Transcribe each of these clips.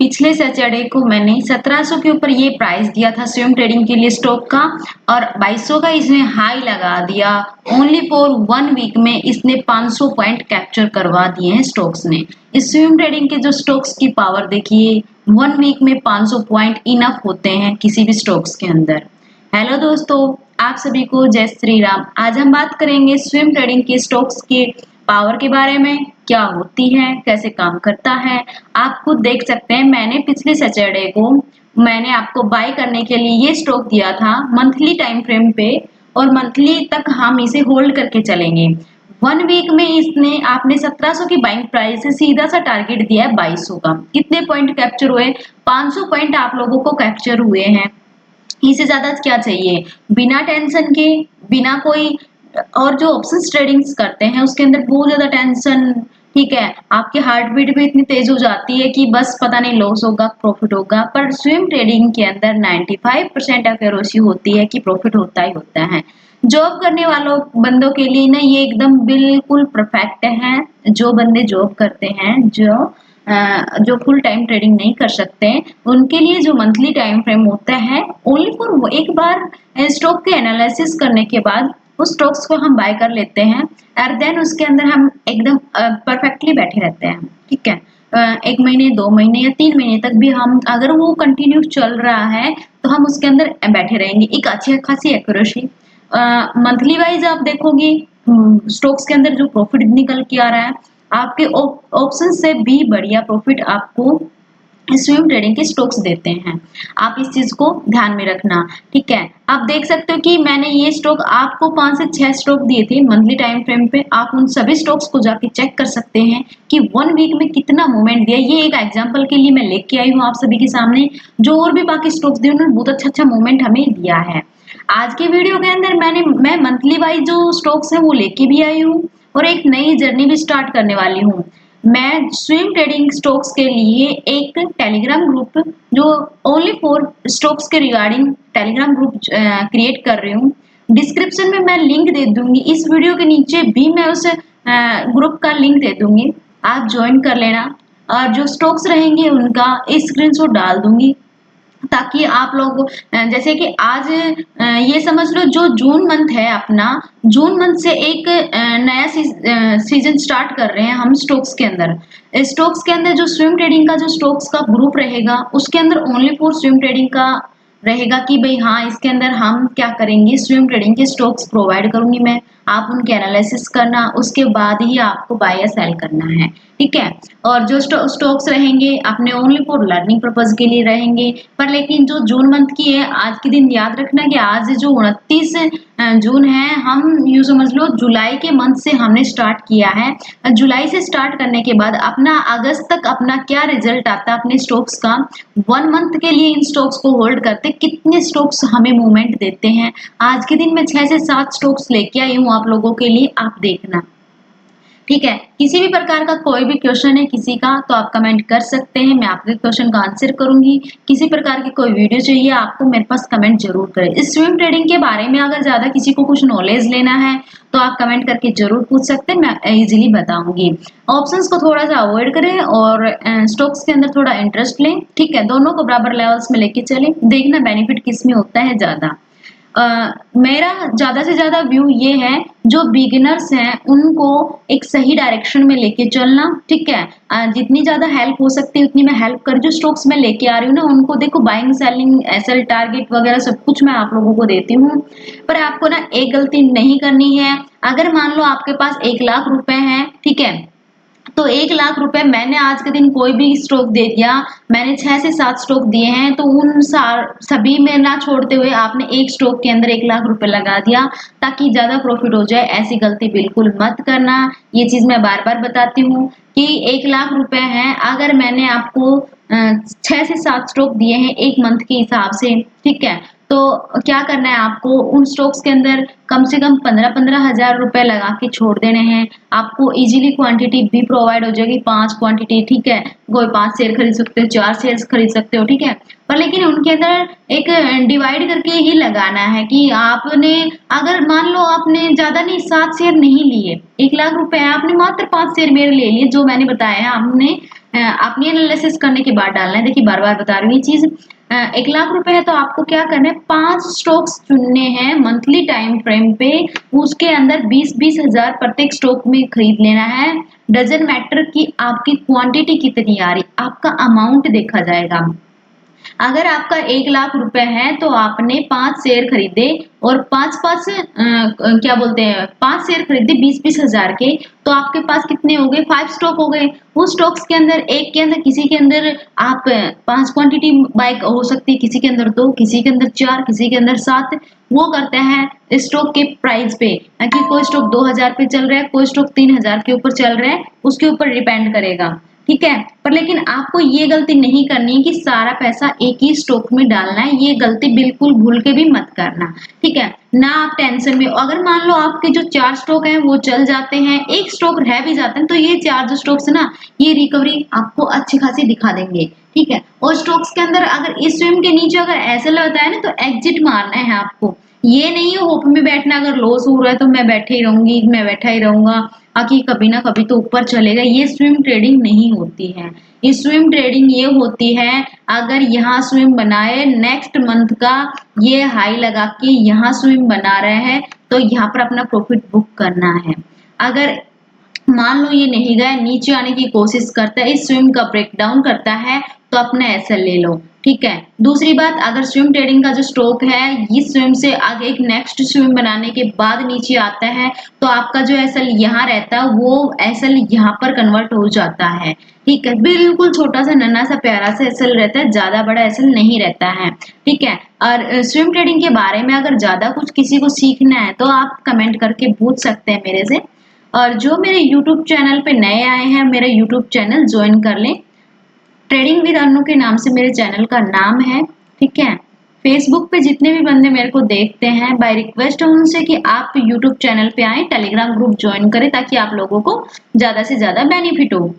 पिछले सैटरडे को मैंने 1700 के ऊपर ये प्राइस दिया था स्विंग ट्रेडिंग के लिए स्टॉक का, और 2200 का इसने हाई लगा दिया। ओनली फॉर 1 वीक में इसने 500 पॉइंट कैप्चर करवा दिए हैं स्टॉक्स ने। इस स्विंग ट्रेडिंग के जो स्टॉक्स की पावर देखिए, 1 वीक में 500 पॉइंट इनफ होते हैं किसी भी स्टॉक्स के अंदर। हेलो दोस्तों, आप सभी को जय श्री राम। आज हम बात करेंगे स्विंग ट्रेडिंग के स्टॉक्स के पावर के बारे में, क्या होती है, कैसे काम करता है। आप खुद देख सकते हैं, मैंने पिछले सैटरडे को मैंने आपको बाय करने के लिए ये स्टॉक दिया था मंथली टाइम फ्रेम पे, और मंथली तक हम इसे होल्ड करके चलेंगे। 1 वीक में इसने आपने 1700 की बाइंग प्राइस से सीधा सा टारगेट दिया है 2200 का। कितने पॉइंट कैप्चर हुए? 500 पॉइंट आप लोगों को कैप्चर हुए हैं। इससे ज्यादा क्या चाहिए? बिना टेंशन के, बिना कोई, और जो ऑप्शंस ट्रेडिंग्स करते हैं उसके अंदर बहुत ज्यादा टेंशन, ठीक है, आपकी हार्ट बीट भी इतनी तेज हो जाती है कि बस पता नहीं लॉस होगा प्रॉफिट होगा। पर स्विंग ट्रेडिंग के अंदर 95% एक्यूरेसी होती है कि प्रॉफिट होता ही होता है। जॉब करने वालों बंदों के लिए ना ये एकदम बिल्कुल परफेक्ट है। जो बंदे जॉब करते हैं, जो फुल टाइम ट्रेडिंग नहीं कर सकते, उनके लिए जो मंथली टाइम फ्रेम होता है, ओनली फॉर एक बार स्टॉक के एनालिसिस करने के बाद उस स्टॉक्स को हम बाय कर लेते हैं, और देन उसके अंदर हम एकदम परफेक्टली बैठे रहते हैं। ठीक है, 1 महीने, 2 महीने या 3 महीने तक भी हम, अगर वो कंटिन्यू चल रहा है तो हम उसके अंदर बैठे रहेंगे। एक अच्छी खासी एक्यूरेसी मंथली वाइज आप देखोगे स्टॉक्स के अंदर जो प्रॉफिट निकल के आ रहा है, आपके ऑप्शन से भी बढ़िया प्रॉफिट आपको स्विंग ट्रेडिंग के स्टॉक्स देते हैं। आप इस चीज को ध्यान में रखना। ठीक है, आप देख सकते हो कि मैंने ये स्टॉक आपको 5 से 6 स्टॉक दिए थे मंथली टाइम फ्रेम पे। आप उन सभी स्टॉक्स को जाके चेक कर सकते हैं कि 1 वीक में कितना मूवमेंट दिया। ये एक एग्जांपल के लिए मैं लेके आई हूँ आप सभी के सामने। जो और भी बाकी स्टॉक्स दिए उन्होंने बहुत अच्छा मूवमेंट हमें दिया है। आज के वीडियो के अंदर मैं मंथली वाइज जो स्टॉक्स है वो लेके भी आई हूँ, और एक नई जर्नी भी स्टार्ट करने वाली हूँ। मैं स्विंग ट्रेडिंग स्टॉक्स के लिए एक टेलीग्राम ग्रुप, जो ओनली फॉर स्टॉक्स के रिगार्डिंग टेलीग्राम ग्रुप क्रिएट कर रही हूँ। डिस्क्रिप्शन में मैं लिंक दे दूंगी, इस वीडियो के नीचे भी मैं उस ग्रुप का लिंक दे दूंगी, आप ज्वाइन कर लेना। और जो स्टॉक्स रहेंगे उनका स्क्रीनशॉट डाल दूंगी, ताकि आप लोग जैसे कि आज ये समझ लो जो जून मंथ है अपना, जून मंथ से एक नया सीजन स्टार्ट कर रहे हैं हम स्टॉक्स के अंदर। स्टॉक्स के अंदर जो स्विंग ट्रेडिंग का जो स्टॉक्स का ग्रुप रहेगा उसके अंदर ओनली फॉर स्विंग ट्रेडिंग का रहेगा कि भाई हाँ, इसके अंदर हम क्या करेंगे, स्विंग ट्रेडिंग के स्टॉक्स प्रोवाइड करूंगी मैं, आप उनके एनालिसिस करना, उसके बाद ही आपको बाय या सेल करना है। ठीक है, और जो स्टॉक्स रहेंगे अपने ओनली फॉर लर्निंग पर्पज के लिए रहेंगे। पर लेकिन जो जून मंथ की है, आज के दिन याद रखना कि आज जो 29 जून है, हम यूँ समझ लो जुलाई के मंथ से हमने स्टार्ट किया है। जुलाई से स्टार्ट करने के बाद अपना अगस्त तक अपना क्या रिजल्ट आता है अपने स्टॉक्स का, 1 मंथ के लिए इन स्टॉक्स को होल्ड करते कितने स्टॉक्स हमें मूवमेंट देते हैं। आज के दिन मैं 6 से 7 स्टॉक्स लेके आई हूँ आप लोगों के लिए, आप देखना। ठीक है, किसी भी प्रकार का कोई भी क्वेश्चन है किसी का तो आप कमेंट कर सकते हैं, मैं आपके क्वेश्चन का आंसर करूंगी। किसी प्रकार की कोई वीडियो चाहिए आपको, मेरे पास कमेंट जरूर करें। इस स्विंग ट्रेडिंग के बारे में अगर ज्यादा किसी को कुछ नॉलेज लेना है तो आप कमेंट करके जरूर पूछ सकते हैं, मैं इजीली बताऊंगी। ऑप्शंस को थोड़ा सा अवॉइड करें और स्टॉक्स के अंदर थोड़ा इंटरेस्ट लें। ठीक है, दोनों को बराबर लेवल्स में लेके चलें, देखना बेनिफिट किस में होता है ज्यादा। मेरा ज्यादा से ज्यादा व्यू ये है, जो बिगिनर्स हैं उनको एक सही डायरेक्शन में लेके चलना। ठीक है, जितनी ज्यादा हेल्प हो सकती है उतनी मैं हेल्प कर, जो स्टॉक्स में लेके आ रही हूँ ना उनको देखो, बाइंग सेलिंग एसएल टारगेट वगैरह सब कुछ मैं आप लोगों को देती हूँ। पर आपको ना एक गलती नहीं करनी है। अगर मान लो आपके पास 1 लाख रुपए हैं, ठीक है, तो 1 लाख रुपए मैंने आज के दिन कोई भी स्टॉक दे दिया, मैंने 6 से 7 स्टॉक दिए हैं, तो उन सभी में ना छोड़ते हुए आपने एक स्टॉक के अंदर 1 लाख रुपए लगा दिया ताकि ज्यादा प्रॉफिट हो जाए। ऐसी गलती बिल्कुल मत करना। ये चीज मैं बार बार बताती हूँ कि 1 लाख रुपए हैं, अगर मैंने आपको 6 से 7 स्टॉक दिए हैं एक मंथ के हिसाब से, ठीक है, तो क्या करना है आपको, उन स्टॉक्स के अंदर कम से कम 15-15 हजार रुपए लगा के छोड़ देने हैं। आपको इजीली क्वांटिटी भी प्रोवाइड हो जाएगी, 5 क्वांटिटी। ठीक है, कोई 5 शेयर खरीद सकते हो, 4 शेयर खरीद सकते हो। ठीक है, पर लेकिन उनके अंदर एक डिवाइड करके ही लगाना है कि आपने, अगर मान लो आपने ज्यादा नहीं 7 शेयर नहीं लिए, 1 लाख रुपए है, आपने मात्र 5 शेयर मेरे ले लिए जो मैंने बताया है, आपने आपने एनालिसिस करने के बाद डालना है। देखिए बार-बार बता रही हूँ ये चीज़। 1 लाख रुपए है तो आपको क्या करना है, 5 स्टॉक्स चुनने हैं मंथली टाइम फ्रेम पे। उसके अंदर 20-20 हज़ार प्रत्येक स्टॉक में खरीद लेना है। डज़न्ट मैटर कि आपकी क्वांटिटी कितनी आ रही, आपका अमाउंट देखा जाएगा। अगर आपका 1 लाख रुपए है तो आपने 5 शेयर खरीदे और 5-5 क्या बोलते हैं, 5 शेयर खरीदे 20-20 हजार के, तो आपके पास कितने हो गए, 5 स्टॉक हो गए। उस स्टॉक्स के अंदर एक के अंदर किसी के अंदर आप 5 क्वांटिटी बाय हो सकती है, किसी के अंदर 2, किसी के अंदर 4, किसी के अंदर 7। वो करते हैं स्टॉक के प्राइस पे, कि कोई स्टॉक 2000 पे चल रहा है, कोई स्टॉक 3000 के ऊपर चल रहा है, उसके ऊपर डिपेंड करेगा। ठीक है, पर लेकिन आपको ये गलती नहीं करनी है कि सारा पैसा एक ही स्टॉक में डालना है। ये गलती बिल्कुल भूल के भी मत करना। ठीक है, ना आप टेंशन में, अगर मान लो आपके जो 4 स्टॉक हैं वो चल जाते हैं, एक स्टॉक रह भी जाते हैं, तो ये 4 जो स्टॉक्स है ना, ये रिकवरी आपको अच्छी खासी दिखा देंगे। ठीक है, और स्टॉक्स के अंदर अगर इस स्विंग के नीचे अगर ऐसा लगता है ना, तो एग्जिट मारना है आपको। ये नहीं है होप में बैठना, अगर लॉस हो रहा है तो मैं बैठे ही रहूंगी, मैं बैठा ही रहूंगा, कि कभी ना कभी तो ऊपर चलेगा। ये स्विंग ट्रेडिंग नहीं होती है। ये स्विंग ट्रेडिंग ये होती है, अगर यहाँ स्विंग बनाए नेक्स्ट मंथ का ये हाई लगा के यहाँ स्विंग बना रहे हैं, तो यहाँ पर अपना प्रॉफिट बुक करना है। अगर मान लो ये नहीं गया, नीचे आने की कोशिश करता है, इस स्विंग का ब्रेकडाउन करता है, तो अपना एसएल ले लो। ठीक है, दूसरी बात, अगर स्विंग ट्रेडिंग का जो स्टॉक है इस स्विंग से आगे एक नेक्स्ट स्विंग बनाने के बाद नीचे आता है, तो आपका जो एसएल यहाँ रहता है वो एसएल यहाँ पर कन्वर्ट हो जाता है। ठीक है, बिल्कुल छोटा सा नन्हा सा प्यारा सा एसएल रहता है, ज्यादा बड़ा एसएल नहीं रहता है। ठीक है, और स्विंग ट्रेडिंग के बारे में अगर ज्यादा कुछ किसी को सीखना है तो आप कमेंट करके पूछ सकते हैं मेरे से। और जो मेरे YouTube चैनल पे नए आए हैं, मेरा YouTube चैनल ज्वाइन कर लें। ट्रेडिंग विद अनु के नाम से मेरे चैनल का नाम है। ठीक है, फेसबुक पे जितने भी बंदे मेरे को देखते हैं, बाय रिक्वेस्ट है उनसे कि आप YouTube चैनल पे आए, टेलीग्राम ग्रुप ज्वाइन करें, ताकि आप लोगों को ज्यादा से ज्यादा बेनिफिट हो।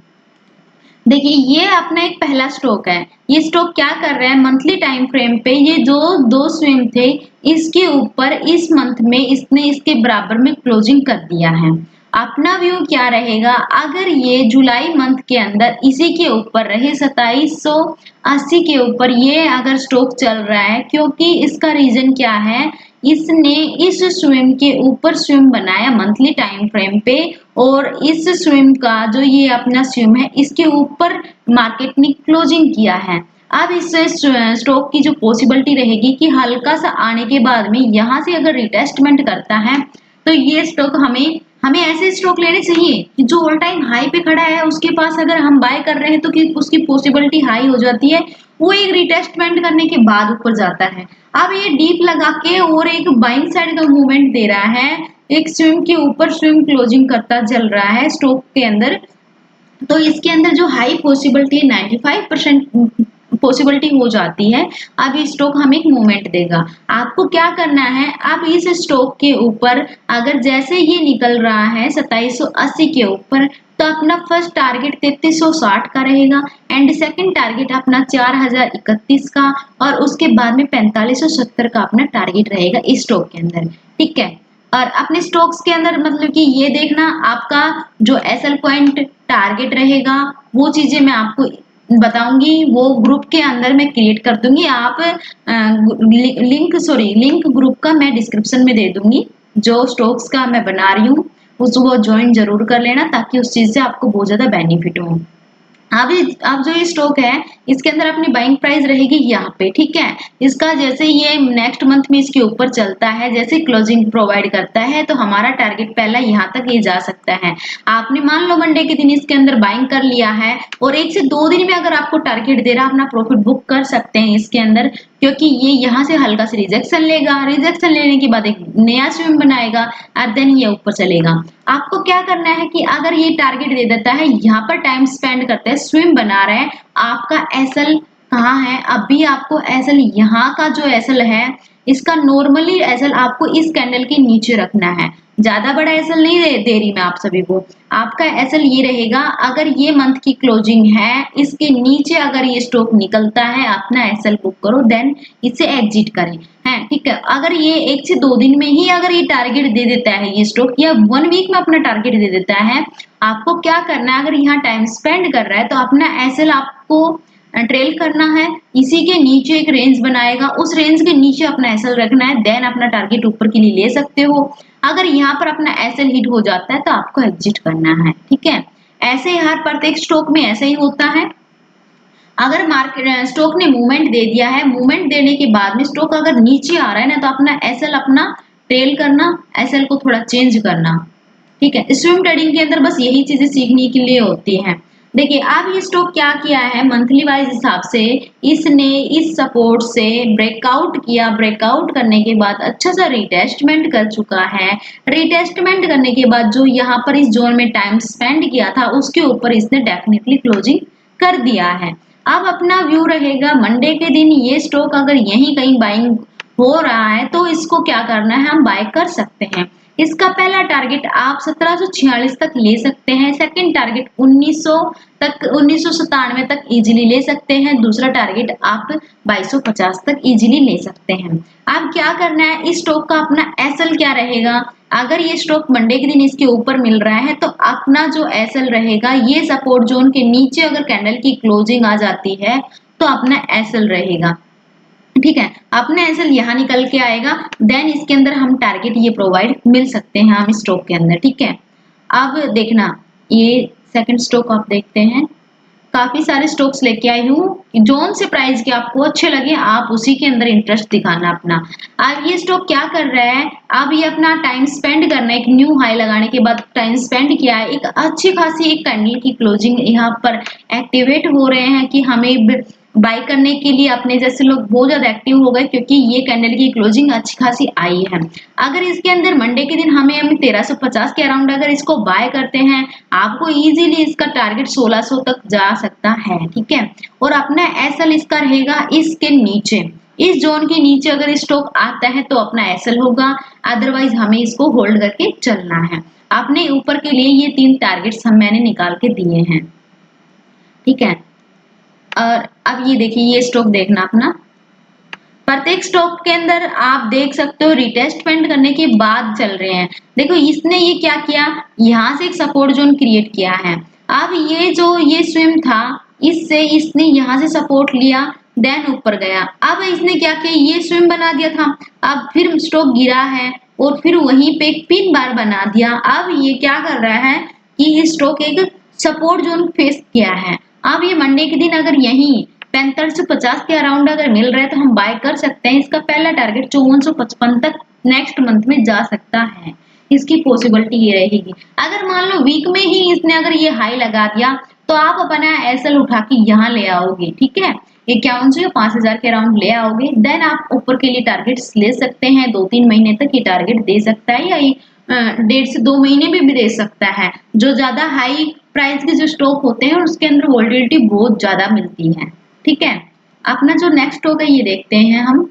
देखिए ये अपना एक पहला स्टॉक है। ये स्टॉक क्या कर रहा है, मंथली टाइम फ्रेम पे ये जो दो स्विंग थे, इसके ऊपर इस मंथ में इसने इसके बराबर में क्लोजिंग कर दिया है। अपना व्यू क्या रहेगा, अगर ये जुलाई मंथ के अंदर इसी के ऊपर रहे 2780 के ऊपर ये अगर स्टॉक चल रहा है, क्योंकि इसका रीजन क्या है, इसने इस स्विंग के ऊपर स्विंग बनाया मंथली टाइम फ्रेम पे, और इस स्विंग का जो ये अपना स्विंग है इसके ऊपर मार्केट ने क्लोजिंग किया है। अब इस स्टॉक की जो पॉसिबिलिटी रहेगी कि हल्का सा आने के बाद में यहाँ से अगर रिटेस्टमेंट करता है, तो ये स्टॉक हमें हमें ऐसे स्टॉक लेने चाहिए कि जो ऑल टाइम हाई पे खड़ा है, उसके पास अगर हम बाय कर रहे हैं तो कि उसकी पॉसिबिलिटी हाई हो जाती है, वो एक रिटेस्टमेंट करने के बाद ऊपर जाता है। अब ये डीप लगा के और एक बाइंग साइड का मूवमेंट दे रहा है, एक स्विंग के ऊपर स्विंग क्लोजिंग करता चल रहा है स्टॉक के अंदर, तो इसके अंदर जो हाई पॉसिबिलिटी 95% पॉसिबिलिटी हो जाती है। अब ये स्टॉक हमें एक मूवमेंट देगा। आपको क्या करना है, अब इस स्टॉक के ऊपर अगर जैसे ये निकल रहा है 2780 के ऊपर, तो अपना फर्स्ट टारगेट 3360 का रहेगा, एंड सेकंड टारगेट अपना 4031 का, और उसके बाद में 4570 का अपना टारगेट रहेगा इस स्टॉक के अंदर। ठीक है, और अपने स्टॉक्स के अंदर मतलब कि ये देखना आपका जो एसएल पॉइंट टारगेट रहेगा, वो चीजें मैं आपको बताऊंगी, वो ग्रुप के अंदर मैं क्रिएट कर दूंगी। आप लिंक ग्रुप का मैं डिस्क्रिप्शन में दे दूंगी, जो स्टॉक्स का मैं बना रही हूँ उसको ज्वाइन जरूर कर लेना, ताकि उस चीज से आपको बहुत ज्यादा बेनिफिट हो। अब जो ये स्टॉक है इसके अंदर अपनी बाइंग प्राइस रहेगी यहाँ पे। ठीक है, इसका जैसे ये नेक्स्ट मंथ में इसके ऊपर चलता है, जैसे क्लोजिंग प्रोवाइड करता है, तो हमारा टारगेट पहला यहाँ तक ये जा सकता है। आपने मान लो मंडे के दिन इसके अंदर बाइंग कर लिया है, और 1 से 2 दिन में अगर आपको टारगेट दे रहा, अपना प्रॉफिट बुक कर सकते हैं इसके अंदर, क्योंकि ये यहाँ से हल्का से रिजेक्शन लेगा, रिजेक्शन लेने के बाद एक नया स्विंग बनाएगा, और देन ये ऊपर चलेगा। आपको क्या करना है कि अगर ये टारगेट दे देता है, यहाँ पर टाइम स्पेंड करते हैं, स्विंग बना रहे हैं, आपका एसएल कहाँ है, अभी आपको एसएल यहाँ का जो एसएल है, इसका नॉर्मली एसएल आपको इस कैंडल के नीचे रखना है। ज्यादा बड़ा एसएल नहीं दे रही मैं आप सभी को। आपका एसएल ये रहेगा, अगर ये मंथ की क्लोजिंग है, इसके नीचे अगर ये स्टॉक निकलता है, अपना एसएल बुक करो, देन इसे एग्जिट करें। है ठीक है। अगर ये 1 से 2 दिन में ही अगर ये टारगेट दे देता है ये स्टॉक, या 1 वीक में अपना टारगेट दे देता है, आपको क्या करना है, अगर यहाँ टाइम स्पेंड कर रहा है तो अपना एसएल आपको ट्रेल करना है। इसी के नीचे एक रेंज बनाएगा, उस रेंज के नीचे अपना एसएल रखना है, देन अपना टारगेट ऊपर के लिए ले सकते हो। अगर यहाँ पर अपना एसएल हिट हो जाता है तो आपको एग्जिट करना है। ठीक है। ऐसे ही हर प्रत्येक स्टॉक में ऐसा ही होता है। अगर मार्केट स्टॉक ने मूवमेंट दे दिया है, मूवमेंट देने के बाद में स्टॉक अगर नीचे आ रहा है ना, तो अपना एसएल अपना ट्रेल करना, एसएल को थोड़ा चेंज करना। ठीक है। स्विंग ट्रेडिंग के अंदर बस यही चीजें सीखने के लिए होती हैं। देखिए अब ये स्टॉक क्या किया है, मंथली वाइज हिसाब से इसने इस सपोर्ट से ब्रेकआउट किया, ब्रेकआउट करने के बाद अच्छा सा रिटेस्टमेंट कर चुका है। रिटेस्टमेंट करने के बाद जो यहाँ पर इस जोन में टाइम स्पेंड किया था, उसके ऊपर इसने डेफिनेटली क्लोजिंग कर दिया है। अब अपना व्यू रहेगा मंडे के दिन ये स्टॉक अगर यहीं कहीं बाइंग हो रहा है तो इसको क्या करना है, हम बाय कर सकते हैं। इसका पहला टारगेट आप 1746 तक ले सकते हैं, सेकंड टारगेट 1900 तक, 1997 तक इजीली ले सकते हैं, दूसरा टारगेट आप 2250 तक इजीली ले सकते हैं। अब क्या करना है, इस स्टॉक का अपना एसएल क्या रहेगा, अगर ये स्टॉक मंडे के दिन इसके ऊपर मिल रहा है तो अपना जो एसएल रहेगा, ये सपोर्ट जोन के नीचे अगर कैंडल की क्लोजिंग आ जाती है तो अपना एसएल रहेगा। ठीक है। अपने एसएल यहाँ निकल के आएगा, देन इसके अंदर हम टारगेट ये प्रोवाइड मिल सकते हैं हम स्टॉक के अंदर। ठीक है। अब देखना ये सेकंड स्टॉक आप देखते हैं, काफी सारे स्टॉक्स लेके आई हूँ, जोन से प्राइस के आपको अच्छे लगे आप उसी के अंदर इंटरेस्ट दिखाना अपना। अब ये स्टॉक क्या कर रहा है, अब ये अपना टाइम स्पेंड करना है, एक न्यू हाई लगाने के बाद टाइम स्पेंड किया है, एक अच्छी खासी एक कैंडल की क्लोजिंग यहाँ पर एक्टिवेट हो रहे हैं कि हमें बाय करने के लिए अपने जैसे लोग बहुत ज्यादा एक्टिव हो गए, क्योंकि ये कैंडल की क्लोजिंग अच्छी खासी आई है। अगर इसके अंदर मंडे के दिन हमें 1350 के अराउंड अगर इसको बाय करते हैं, आपको इजीली इसका टारगेट 1600 तक जा सकता है। ठीक है। और अपना एसएल इसका रहेगा इसके नीचे, इस जोन के नीचे अगर स्टॉक आता है तो अपना एसएल होगा, अदरवाइज हमें इसको होल्ड करके चलना है। अपने ऊपर के लिए ये 3 टारगेट्स मैंने निकाल के दिए हैं। ठीक है। और अब ये देखिए ये स्टॉक देखना अपना, प्रत्येक स्टॉक के अंदर आप देख सकते हो रिटेस्टमेंट करने के बाद चल रहे हैं। देखो इसने ये क्या किया, यहाँ से एक सपोर्ट जोन क्रिएट किया है। अब ये जो ये स्विम था, इससे इसने यहाँ से सपोर्ट लिया, देन ऊपर गया। अब इसने क्या किया, ये स्विम बना दिया था, अब फिर स्टॉक गिरा है और फिर वहीं पे एक पिन बार बना दिया। अब ये क्या कर रहा है कि ये स्टॉक एक सपोर्ट जोन फेस किया है। अब ये मंडे के दिन अगर यहीं 45 से 50 के अराउंड अगर मिल रहा है तो हम बाय कर सकते हैं। इसका पहला टारगेट 5455 तक नेक्स्ट मंथ में जा सकता है, इसकी पॉसिबिलिटी ये रहेगी। अगर मान लो वीक में ही इसने अगर ये हाई लगा दिया तो आप अपना एसएल उठा के यहाँ ले आओगे। ठीक है। 51 से 5000 के अराउंड ले आओगे, देन आप ऊपर के लिए टारगेट्स ले सकते हैं। 2-3 महीने तक ये टारगेट दे सकता है, या 1.5 से 2 महीने में भी दे सकता है। जो ज्यादा हाई प्राइस के जो स्टॉक होते हैं उसके अंदर वोलेटिलिटी बहुत ज्यादा मिलती है। ठीक है। अपना जो नेक्स्ट स्टॉक है ये देखते हैं हम,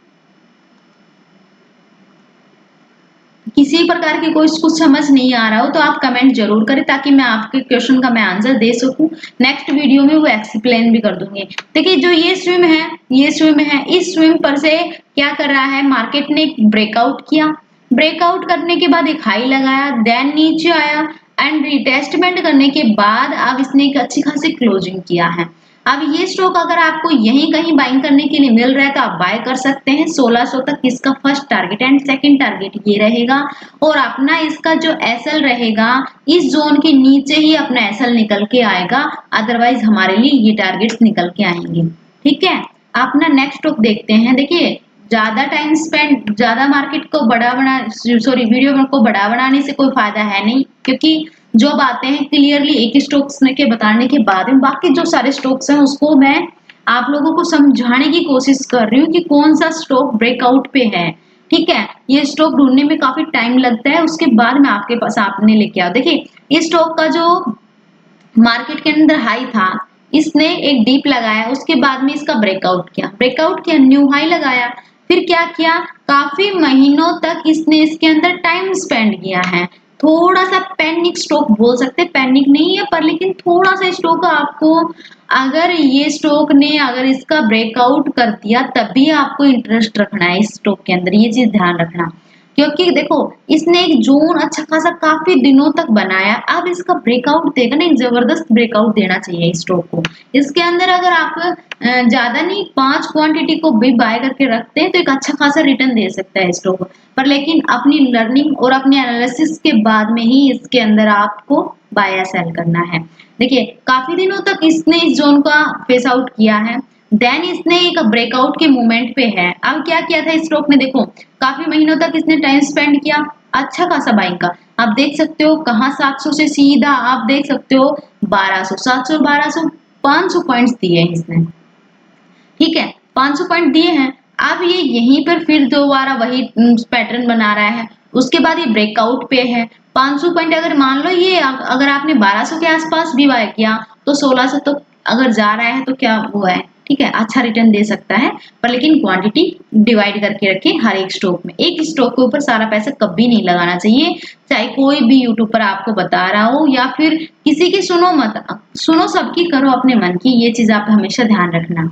किसी प्रकार की कोई कुछ समझ नहीं आ रहा हो तो आप कमेंट जरूर करें, ताकि मैं आपके क्वेश्चन का मैं आंसर दे सकूं। नेक्स्ट वीडियो में वो एक्सप्लेन भी कर दूंगी। देखिए जो ये स्विम है, ये स्विम है, इस स्विम पर से क्या कर रहा है, मार्केट ने ब्रेकआउट किया, ब्रेकआउट करने के बाद एक हाई लगाया, देन नीचे आया एंड रिटेस्टमेंट करने के बाद अब इसने एक अच्छी खासी क्लोजिंग किया है। अब ये स्टॉक अगर आपको यहीं कहीं बाइंग करने के लिए मिल रहा है तो आप बाय कर सकते हैं। 1600 तक इसका first target and second target ये रहेगा, और अपना इसका जो एसएल रहेगा इस जोन के नीचे ही अपना एसएल निकल के आएगा, अदरवाइज हमारे लिए ये टारगेट्स निकल के आएंगे। ठीक है। अपना नेक्स्ट स्टॉक देखते हैं। देखिए ज्यादा टाइम स्पेंड, ज्यादा मार्केट को बड़ा बना सॉरी वीडियो को बड़ा बनाने से कोई फायदा है नहीं, क्योंकि जो बातें हैं क्लियरली एक स्टॉक्स के बताने के बाद में बाकी जो सारे स्टॉक्स हैं उसको मैं आप लोगों को समझाने की कोशिश कर रही हूँ कि कौन सा स्टॉक ब्रेकआउट पे है। ठीक है। ये स्टॉक ढूंढने में काफी टाइम लगता है, उसके बाद मैं आपके पास आपने लेके आओ। देखिए इस स्टॉक का जो मार्केट के अंदर हाई था, इसने एक डीप लगाया, उसके बाद में इसका ब्रेकआउट किया, ब्रेकआउट किया, न्यू हाई लगाया, फिर क्या किया, काफी महीनों तक इसने इसके अंदर टाइम स्पेंड किया है। थोड़ा सा पैनिक स्टॉक बोल सकते हैं, पैनिक नहीं है पर लेकिन थोड़ा सा स्टॉक आपको, अगर ये स्टॉक ने अगर इसका ब्रेकआउट कर दिया तभी आपको इंटरेस्ट रखना है इस स्टॉक के अंदर, ये चीज ध्यान रखना। क्योंकि देखो इसने एक जोन अच्छा खासा काफी दिनों तक बनाया, अब इसका ब्रेकआउट देगा ना, एक जबरदस्त ब्रेकआउट देना चाहिए इस स्टॉक को। इसके अंदर अगर आप ज्यादा नहीं 5 क्वांटिटी को भी बाय करके रखते हैं तो एक अच्छा खासा रिटर्न दे सकता है स्टॉक, पर लेकिन अपनी लर्निंग और अपने एनालिसिस के बाद में ही इसके अंदर आपको बाय या सेल करना है। देखिए काफी दिनों तक इसने इस जोन का फेस आउट किया है, देन इसने एक ब्रेकआउट के मूवमेंट पे है। अब क्या किया था स्टॉक ने, देखो काफी महीनों तक इसने टाइम स्पेंड किया अच्छा खासा बाइंग का। आप देख सकते हो कहाँ 700 से सीधा आप देख सकते हो 1200, 700 1200 500 पॉइंट्स दिए हैं इसने, ठीक है 500 पॉइंट दिए हैं। अब ये यहीं पर फिर दोबारा वही पैटर्न बना रहा है, उसके बाद ये ब्रेकआउट पे है 500 पॉइंट। अगर मान लो ये अगर आपने 1200 के आसपास भी बाय किया तो 1600 तो अगर जा रहा है तो क्या हुआ है, ठीक है अच्छा रिटर्न दे सकता है, पर लेकिन क्वांटिटी डिवाइड करके रखें हर एक स्टॉक में। एक स्टॉक के ऊपर सारा पैसा कभी नहीं लगाना चाहिए, चाहे कोई भी यूट्यूब पर आपको बता रहा हो या फिर किसी की सुनो मत, सुनो सबकी करो अपने मन की, ये चीज आप हमेशा ध्यान रखना।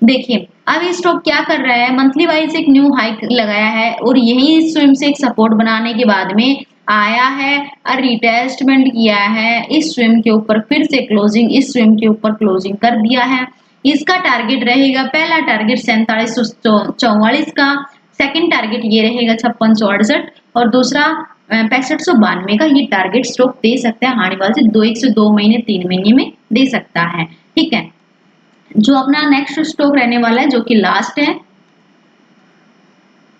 देखिए अब ये स्टॉक क्या कर रहा है, मंथली वाइज एक न्यू हाइक लगाया है और यही स्विम से एक सपोर्ट बनाने के बाद में आया है और रिटेस्टमेंट किया है इस स्विम के ऊपर, फिर से क्लोजिंग इस स्विम के ऊपर क्लोजिंग कर दिया है। इसका टारगेट रहेगा, पहला टारगेट 4744 का, सेकंड टारगेट ये रहेगा 5668 और दूसरा 6592 का। ये टारगेट स्टॉक दे सकता है आने वाले से 1 से 2 महीने 3 महीने में दे सकता है, ठीक है। जो अपना नेक्स्ट स्टॉक रहने वाला है जो कि लास्ट है,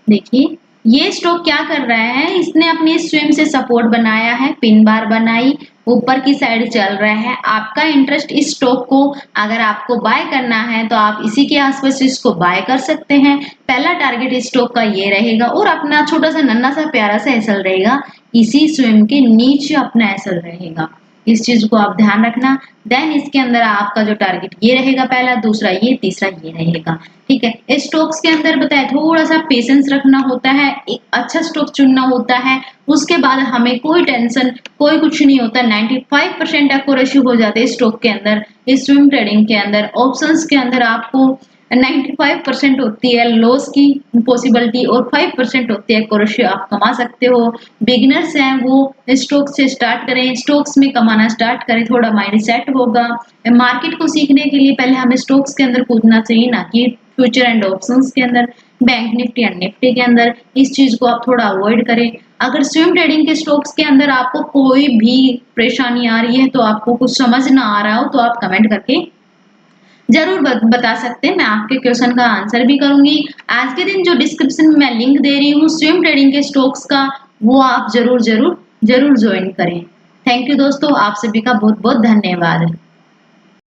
देखिए ये स्टॉक क्या कर रहा है, इसने अपनी स्विम से सपोर्ट बनाया है, पिन बार बनाई, ऊपर की साइड चल रहा है। आपका इंटरेस्ट इस स्टॉक को अगर आपको बाय करना है तो आप इसी के आसपास इसको बाय कर सकते हैं। पहला टारगेट इस स्टॉक का ये रहेगा और अपना छोटा सा नन्ना सा प्यारा सा एसएल रहेगा, इसी स्विम के नीचे अपना एसएल रहेगा, इस चीज को आप ध्यान रखना। देन इसके अंदर आपका जो टारगेट ये रहेगा पहला, दूसरा ये, तीसरा ये रहेगा, ठीक है। स्टॉक्स के अंदर बताया थोड़ा सा पेशेंस रखना होता है, एक अच्छा स्टॉक चुनना होता है, उसके बाद हमें कोई टेंशन कोई कुछ नहीं होता। 95% एक्यूरेसी हो जाती है स्टॉक के अंदर, इस स्विंग ट्रेडिंग के अंदर। ऑप्शंस के अंदर आपको 95% होती है लॉस की पॉसिबिलिटी और 5% होती है एक्यूरेसी, आप कमा सकते हो। बिगिनर्स हैं वो स्टॉक से स्टार्ट करें, स्टॉक्स में कमाना स्टार्ट करें, थोड़ा माइंड सेट होगा। मार्केट को सीखने के लिए पहले हमें स्टॉक्स के अंदर कूदना चाहिए, ना कि फ्यूचर एंड ऑप्शंस के अंदर, बैंक निफ्टी एंड निफ्टी के अंदर। इस चीज को आप थोड़ा अवॉइड करें। अगर स्विंग ट्रेडिंग के स्टॉक्स के अंदर आपको कोई भी परेशानी आ रही है तो आपको कुछ समझ ना आ रहा हो तो आप कमेंट करके जरूर बता सकते हैं, मैं आपके क्वेश्चन का आंसर भी करूंगी। आज के दिन जो डिस्क्रिप्शन में मैं लिंक दे रही हूँ स्विंग ट्रेडिंग के स्टॉक्स का, वो आप जरूर जरूर जरूर ज्वाइन करें। थैंक यू दोस्तों, आप सभी का बहुत बहुत धन्यवाद।